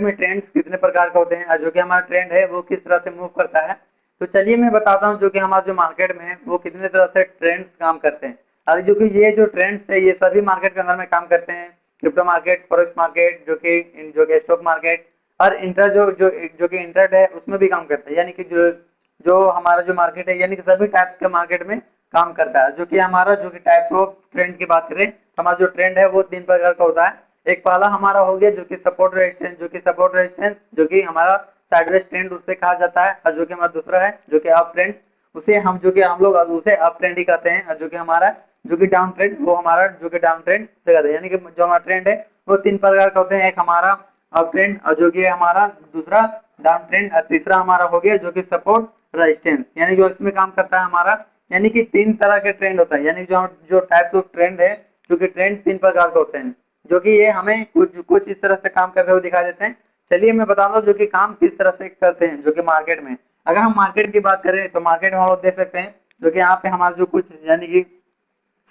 में ट्रेंड्स कितने प्रकार के होते हैं और जो कि हमारा ट्रेंड है वो किस तरह से मूव करता है। तो चलिए मैं बताता हूँ जो कि हमारे जो मार्केट में है वो कितने तरह से ट्रेंड्स काम करते हैं। और जो कि ये जो ट्रेंड्स है ये सभी मार्केट के अंदर में काम करते हैं। क्रिप्टो मार्केट, फॉरेक्स मार्केट, जो कि स्टॉक मार्केट और इंटर जो कि इंटरनेट है उसमें भी काम करता है। यानी कि जो जो हमारा जो मार्केट है यानी कि सभी टाइप्स के मार्केट में काम करता है। जो कि हमारा जो कि टाइप्स ऑफ ट्रेंड की बात करें तो हमारा जो ट्रेंड है वो 3 प्रकार का होता है। एक पहला हमारा हो गया जो कि सपोर्ट रेजिस्टेंस, जो कि हमारा साइडवेज ट्रेंड उसे कहा जाता है। और जो कि हमारा दूसरा है जो कि अप ट्रेंड, उसे हम लोग उसे अप ट्रेंड ही कहते हैं। और जो कि हमारा जो कि डाउन ट्रेंड वो हमारा जो कि डाउन ट्रेंड से कहते हैं। यानी कि जो हमारा ट्रेंड है वो 3 प्रकार का होते हैं। एक हमारा अप ट्रेंड और जो कि हमारा दूसरा डाउन ट्रेंड और तीसरा हमारा हो गया जो कि सपोर्ट रेजिस्टेंस, यानी जो इसमें काम करता है हमारा। यानी कि 3 तरह के ट्रेंड होता है। यानी जो जो टाइप्स ऑफ ट्रेंड है जो कि ट्रेंड 3 प्रकार के होते हैं जो कि ये हमें कुछ कुछ इस तरह से काम करते हुए दिखाई देते हैं। चलिए मैं बता दूं जो कि काम किस तरह से करते हैं जो कि मार्केट में। अगर हम मार्केट की बात करें तो मार्केट में हम लोग देख सकते हैं जो कि यहाँ पे हमारा जो कुछ यानी कि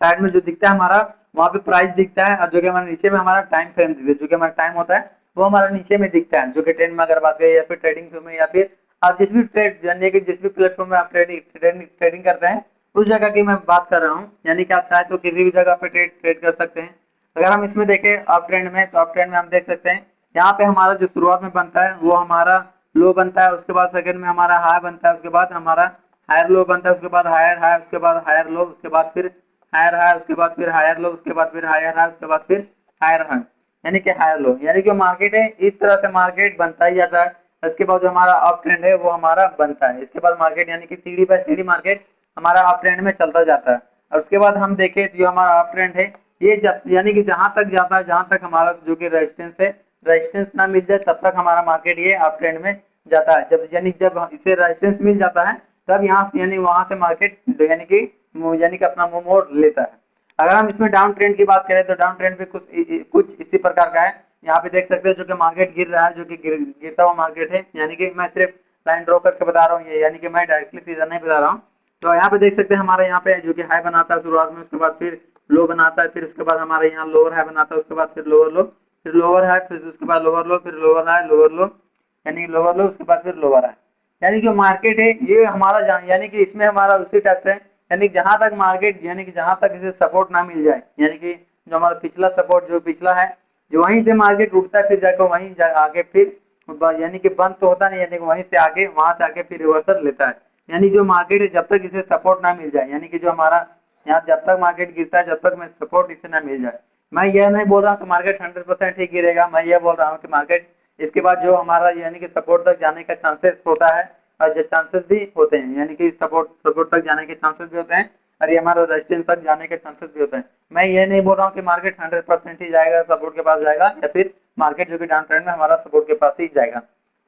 साइड में जो दिखता है हमारा वहाँ पे प्राइस दिखता है। और जो कि हमारे नीचे में हमारा टाइम फ्रेम दिखता है। जो कि हमारा टाइम होता है वो हमारा नीचे में दिखता है। जो कि ट्रेंड में अगर बात करें या फिर ट्रेडिंग व्यू में या फिर आप जिस भी ट्रेड यानी कि जिस भी प्लेटफॉर्म में आप ट्रेडिंग करते हैं उस जगह की मैं बात कर रहा हूँ। यानी कि आप चाहे तो किसी भी जगह पे ट्रेड ट्रेड कर सकते हैं। अगर हम इसमें देखें अप ट्रेंड में तो अप ट्रेंड में हम देख सकते हैं यहाँ पे हमारा जो शुरुआत में बनता है वो हमारा लो बनता है। उसके बाद सेकंड में हमारा हाई बनता है। उसके बाद हमारा हायर लो बनता है। उसके बाद हायर हाई, उसके बाद हायर लो, उसके बाद फिर हायर हाई, उसके बाद फिर हायर लो, उसके बाद फिर हायर हाई, उसके बाद फिर हायर हाई, यानी कि हायर लो। यानी कि मार्केट है इस तरह से मार्केट बनता ही जाता है। इसके बाद जो हमारा अप ट्रेंड है वो हमारा बनता है। इसके बाद मार्केट यानी कि सीढ़ी बाय सीढ़ी मार्केट हमारा अप ट्रेंड में चलता जाता है। और उसके बाद हम देखें जो हमारा अप ट्रेंड है ये यानी कि जहां तक जाता है जहां तक हमारा जो कि रेजिस्टेंस है रेजिस्टेंस ना मिल जाए तब तक हमारा मार्केट ये अप ट्रेंड में जाता है। जब इसे रेजिस्टेंस मिल जाता है तब यहाँ से यानी वहां से मार्केट यानी कि अपना मोड़ लेता है। अगर हम इसमें डाउन ट्रेंड की बात करें तो डाउन ट्रेंड भी कुछ इसी प्रकार का है। यहाँ पे देख सकते हैं जो कि मार्केट गिर रहा है, जो कि गिरता हुआ मार्केट है। यानी कि मैं सिर्फ लाइन ड्रॉ करके बता रहा हूँ ये, यानी कि मैं डायरेक्टली सीधा नहीं बता रहा हूँ। तो यहाँ पे देख सकते हैं हमारे यहाँ पे जो कि हाई बनाता है शुरुआत में, उसके बाद फिर लो बनाता है, फिर उसके बाद हमारे यहाँ लोअर हाई बनाता है, उसके बाद फिर लोअर लो, फिर लोअर हाई, फिर उसके बाद लोअर लो, फिर लोअर हाई, लोअर लो, यानी लोअर लो, उसके बाद फिर लोअर हाई। यानी कि मार्केट है ये हमारा यानी कि इसमें हमारा उसी टाइप से यानी जहां तक मार्केट यानी कि जहां तक इसे सपोर्ट ना मिल जाए, यानी कि जो हमारा पिछला सपोर्ट जो पिछला है जो वहीं से मार्केट उठता है फिर जाकर वहीं आगे फिर यानी कि बंद तो होता नहीं, यानी कि वहीं से आगे वहां से आके फिर रिवर्सल लेता है। यानी जो मार्केट है जब तक इसे सपोर्ट ना मिल जाए, यानी कि जो हमारा यहाँ जब तक मार्केट गिरता है जब तक मैं सपोर्ट इसे ना मिल जाए। मैं यह नहीं बोल रहा हूँ कि मार्केट 100% ही गिरेगा। मैं ये बोल रहा हूँ कि मार्केट इसके बाद जो हमारा यानी कि सपोर्ट तक जाने का चांसेस होता है और जो चांसेस भी होते हैं, यानी कि सपोर्ट तक जाने के चांसेस भी होते हैं और ये हमारा रेजिस्टेंस तक जाने के चांसेस भी होते हैं। मैं ये नहीं बोल रहा हूँ कि मार्केट 100% ही जाएगा सपोर्ट के पास जाएगा या फिर मार्केट जो कि डाउन ट्रेंड में हमारा सपोर्ट के पास ही जाएगा।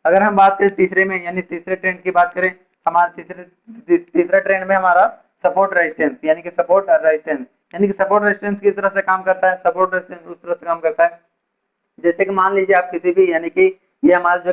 अगर हम बात करें तीसरे में यानी तीसरे ट्रेंड की बात करें, हमारा तीसरा ट्रेंड में हमारा सपोर्ट रेजिस्टेंस, यानी कि सपोर्ट और रेजिस्टेंस, यानी कि सपोर्ट रेजिस्टेंस किस तरह से काम करता है, सपोर्ट रेजिस्टेंस उस तरह से काम करता है जैसे कि मान लीजिए आप किसी भी यानी कि ये हमारा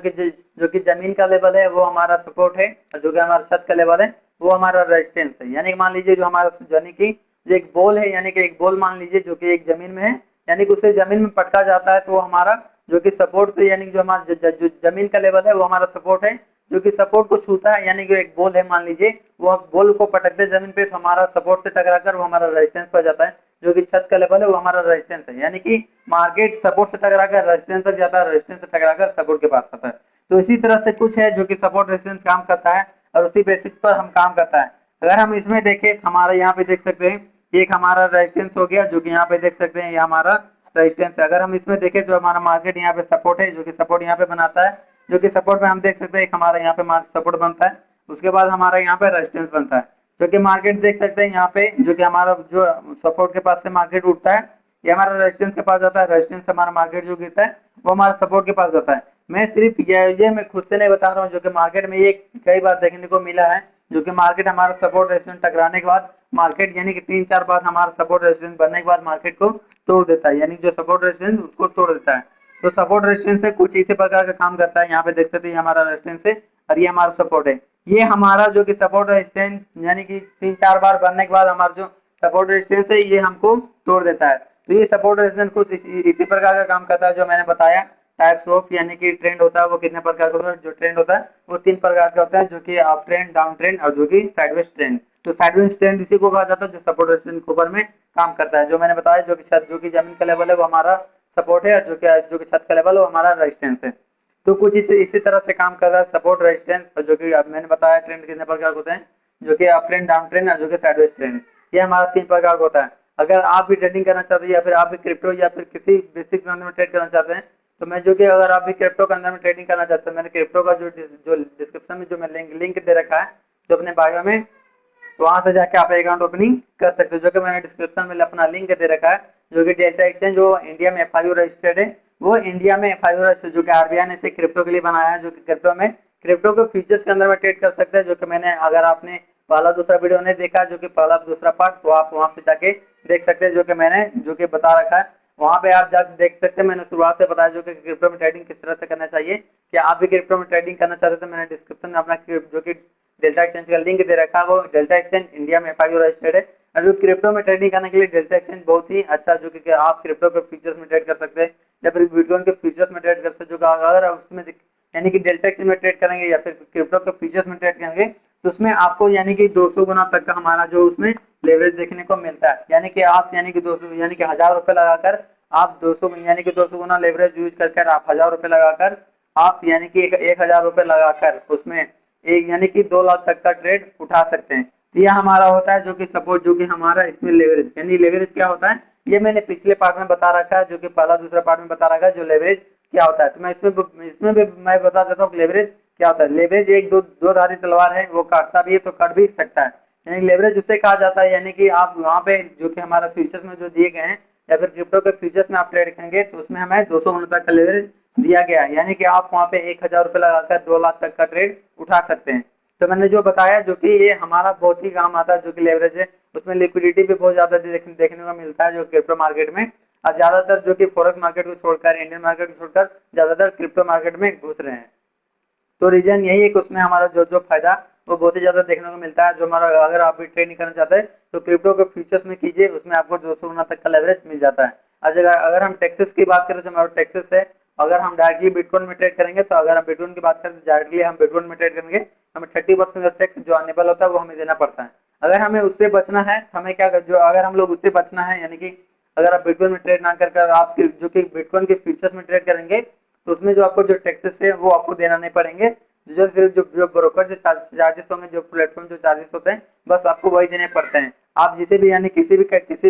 जो कि जमीन का लेवल है वो हमारा सपोर्ट है और जो कि हमारा छत का लेवल है वो हमारा रेजिस्टेंस है। यानी कि मान लीजिए जो हमारा यानी कि जो एक बॉल है, यानी कि एक बॉल मान लीजिए जो कि एक जमीन में है, यानी कि उसे जमीन में पटका जाता है तो वो हमारा जो कि सपोर्ट से यानी कि जो हमारा जो जमीन का लेवल है वो हमारा सपोर्ट है। जो कि सपोर्ट को छूता है यानी कि एक बॉल है मान लीजिए वो बॉल को पटकते जमीन पे तो हमारा सपोर्ट से टकराकर वो हमारा रेजिस्टेंस हो जाता है। जो कि छत का लेवल है वो हमारा रेजिस्टेंस है। यानी कि मार्केट सपोर्ट से टकराकर रेजिस्टेंस तक जाता है, रेजिस्टेंस से टकराकर सपोर्ट के पास आता है। तो इसी तरह से कुछ है जो कि सपोर्ट रेजिस्टेंस काम करता है और उसी बेसिस पर हम काम करता है। अगर हम इसमें देखें हमारे यहाँ पे देख सकते हैं एक हमारा रेजिस्टेंस हो गया जो कि यहाँ पे देख सकते हैं ये हमारा रेजिस्टेंस है। अगर हम इसमें देखें जो हमारा मार्केट यहाँ पे सपोर्ट है जो कि सपोर्ट यहाँ पे बनाता है, जो कि सपोर्ट में हम देख सकते हैं हमारा यहाँ पे सपोर्ट बनता है, उसके बाद हमारा यहाँ पे रेजिस्टेंस बनता है। जो कि मार्केट देख सकते हैं यहाँ पे जो कि हमारा जो सपोर्ट के पास से मार्केट उठता है ये हमारा रेजिस्टेंस के पास जाता है, रेजिस्टेंस से हमारा मार्केट जो गिरता है वो हमारा सपोर्ट के पास जाता है। मैं सिर्फ ये मैं खुद से नहीं बता रहा हूँ, जो कि मार्केट में ये कई बार देखने को मिला है जो कि मार्केट हमारा सपोर्ट रेजिस्टेंस टकराने के बाद मार्केट यानी कि 3-4 बार हमारा सपोर्ट रेजिस्टेंस बनने के बाद मार्केट को तोड़ देता है, यानी जो सपोर्ट रेजिस्टेंस उसको तोड़ देता है। तो सपोर्ट रेजिस्टेंस से कुछ इसी प्रकार का काम करता है। यहाँ पे देख सकते हैं हमारा रेजिस्टेंस है और ये हमारा सपोर्ट है। ये हमारा जो कि सपोर्ट रेजिस्टेंस यानी कि 3-4 बार बनने के बाद हमारा जो सपोर्ट रेजिस्टेंस है ये हमको तोड़ देता है। तो ये सपोर्ट रेजिस्टेंस कुछ इसी प्रकार का काम करता है जो मैंने बताया। टाइप्स ऑफ यानी कि ट्रेंड होता है वो कितने प्रकार का होता है, जो ट्रेंड होता है वो 3 प्रकार का होता है, जो कि अप ट्रेंड, डाउन ट्रेंड और जो कि साइडवेज ट्रेंड। तो साइडवेज ट्रेंड इसी को कहा जाता है जो सपोर्ट रेजिस्टेंस के ऊपर में काम करता है, जो मैंने बताया जो कि छत, जो कि जमीन का लेवल है वो हमारा सपोर्ट है, और जो कि छत का लेवल है वो हमारा रेजिस्टेंस है। तो कुछ इसी तरह से काम कर रहा है सपोर्ट, रेजिस्टेंस, और जो कि अब मैंने बताया ट्रेंड कितने प्रकार के होते हैं, जो कि अप ट्रेंड, डाउन ट्रेंड और जो कि साइडवेज ट्रेंड, ये हमारा 3 प्रकार का होता है। अगर आप भी ट्रेडिंग करना चाहते हैं या फिर आप भी क्रिप्टो या फिर किसी बेसिक के अंदर में ट्रेड करना चाहते हैं, तो मैं जो कि अगर आप भी क्रिप्टो के अंदर में ट्रेडिंग करना चाहते हैं, मैंने क्रिप्टो का जो डिस्क्रिप्शन में जो मैं लिंक दे रखा है जो अपने बायो में, तो वहां से जाके आप अकाउंट ओपनिंग कर सकते हो, जो कि मैंने डिस्क्रिप्शन में अपना लिंक दे रखा है, जो कि डेल्टा एक्सचेंज जो इंडिया में एफआईओ रजिस्टर्ड है, वो इंडिया में एफआईओ रजिस्टर्ड, जो कि आरबीआई ने इसे क्रिप्टो के लिए बनाया है, जो कि क्रिप्टो में क्रिप्टो के फ्यूचर्स के अंदर में ट्रेड कर सकते हैं, जो कि मैंने, अगर आपने पहला दूसरा वीडियो नहीं देखा, जो कि पहला दूसरा पार्ट, तो आप वहां से जाके देख सकते हैं, जो कि मैंने जो कि बता रखा है, वहां पे आप जाकर देख सकते हैं। मैंने शुरुआत से बताया जो कि क्रिप्टो में ट्रेडिंग किस तरह से करना चाहिए। क्या आप भी क्रिप्टो में ट्रेडिंग करना चाहते हैं तो मैंने डिस्क्रिप्शन में अपना जो कि डेल्टा एक्सचेंज का लिंक दे रखा है, वो डेल्टा एक्सचेंज इंडिया में एफआईओ रजिस्टर्ड है, और जो क्रिप्टो में ट्रेडिंग करने के लिए डेल्टा एक्सचेंज बहुत ही अच्छा, जो कि आप क्रिप्टो के फ्यूचर्स में ट्रेड कर सकते हैं या फिर बिटकॉइन के फ्यूचर्स में ट्रेड कर सकते हैं, जो अगर आप उसमें यानी कि डेल्टा एक्सचेंज में ट्रेड करेंगे या फिर क्रिप्टो के फ्यूचर्स में ट्रेड करेंगे, तो उसमें आपको यानी कि 200 गुना तक का हमारा जो उसमें लेवरेज देखने को मिलता है, यानी कि आप यानी कि 200 यानी कि 1000 रुपए लगाकर आप 200 यानी कि 200 गुना लेवरेज यूज करके आप 1000 रुपए लगाकर आप यानी कि 1000 रुपए लगाकर उसमें एक यानी कि 2 लाख तक का ट्रेड उठा सकते हैं। तो यह हमारा होता है जो कि सपोर्ट, जो कि हमारा इसमें लेवरेज, यानी लेवरेज क्या होता है ये मैंने पिछले पार्ट में बता रखा है, जो कि पहला दूसरा पार्ट में बता रखा है जो लेवरेज क्या होता है। तो मैं इसमें भी मैं बता देता हूँ लेवरेज क्या होता है। लेवरेज एक दो धारी तलवार है, वो काटता भी है तो कट भी सकता है, यानी लेवरेज उसे कहा जाता है, यानी कि आप वहाँ पे जो कि हमारा फ्यूचर्स में जो दिए गए हैं या फिर क्रिप्टो के फ्यूचर्स में आप ट्रेड करेंगे तो उसमें हमें 200 गुना तक का लेवरेज दिया गया है, यानी कि आप वहाँ पे 1000 रुपए लगाकर 2 लाख तक का ट्रेड उठा सकते हैं। तो मैंने जो बताया जो कि ये हमारा बहुत ही काम आता है, जो कि लेवरेज है उसमें लिक्विडिटी भी बहुत ज्यादा देखने को मिलता है जो क्रिप्टो मार्केट में, और ज्यादातर जो कि फॉरेक्स मार्केट को छोड़कर, इंडियन मार्केट को छोड़कर ज्यादातर क्रिप्टो मार्केट में घुस रहे हैं। तो रीजन यही है कि उसमें हमारा जो जो फायदा वो बहुत ही ज्यादा देखने को मिलता है। जो हमारा, अगर आप भी ट्रेडिंग करना चाहते हैं तो क्रिप्टो के फ्यूचर्स में कीजिए, उसमें आपको 200 गुना तक का लेवरेज मिल जाता है। अगर हम टैक्सेस की बात करें तो हमारा टैक्सेस है, अगर हम डायरेक्टली बिटकॉइन में ट्रेड करेंगे, तो अगर हम बिटकॉइन की बात करें तो डायरेक्टली हम बिटकॉइन में ट्रेड करेंगे, हमें 30% टैक्स जो अनेबल होता है वो हमें देना पड़ता है। अगर हमें उससे बचना है तो हमें क्या जो अगर हम लोग उससे बचना है, यानी कि अगर आप बिटकॉइन में ट्रेड ना कर आप जो कि बिटकॉइन के फ्यूचर्स में ट्रेड करेंगे, तो उसमें जो आपको जो टैक्सेस है वो आपको देना नहीं पड़ेंगे। जो सिर्फ जो ब्रोकर जो चार्जेस होंगे, जो प्लेटफॉर्म जो चार्जेस होते हैं, बस आपको वही देने पड़ते हैं। आप जिसे भी यानी किसी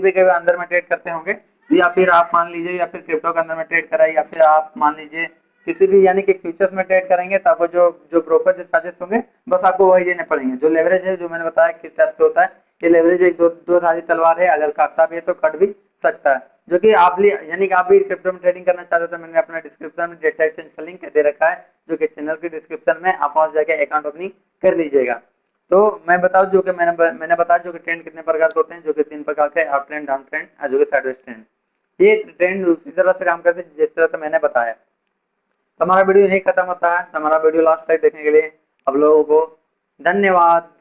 भी के अंदर में ट्रेड करते होंगे, या फिर आप मान लीजिए या फिर क्रिप्टो के अंदर में ट्रेड कराए, या फिर आप मान लीजिए किसी भी यानी कि फ्यूचर्स में ट्रेड करेंगे, तो आपको जो जो ब्रोकर जो चार्जेस होंगे बस आपको वही देने पड़ेंगे। जो लेवरेज है जो मैंने बताया किस टाइप से होता है, ये लेवरेज एक दो धारी तलवार है, अगर काटता भी है तो कट भी सकता है। जो कि आप यानी कि आप भी क्रिप्टो में ट्रेडिंग करना चाहते हो तो मैंने अपना डिस्क्रिप्शन में डेटा एक्सचेंज का लिंक दे रखा है, जो कि चैनल की डिस्क्रिप्शन में आप वहां जाके अकाउंट ओपनिंग कर लीजिएगा। तो मैं बताऊं जो कि मैंने बताया जो कि ट्रेंड कितने प्रकार के होते हैं, जो कि 3 प्रकार के, अप ट्रेंड, डाउन ट्रेंड और जो कि साइडवेज ट्रेंड। ये ट्रेंड उसी तरह से काम करते हैं जिस तरह से मैंने बताया। तो हमारा वीडियो यही खत्म होता है। तो हमारा वीडियो लास्ट तक देखने के लिए आप लोगों को धन्यवाद।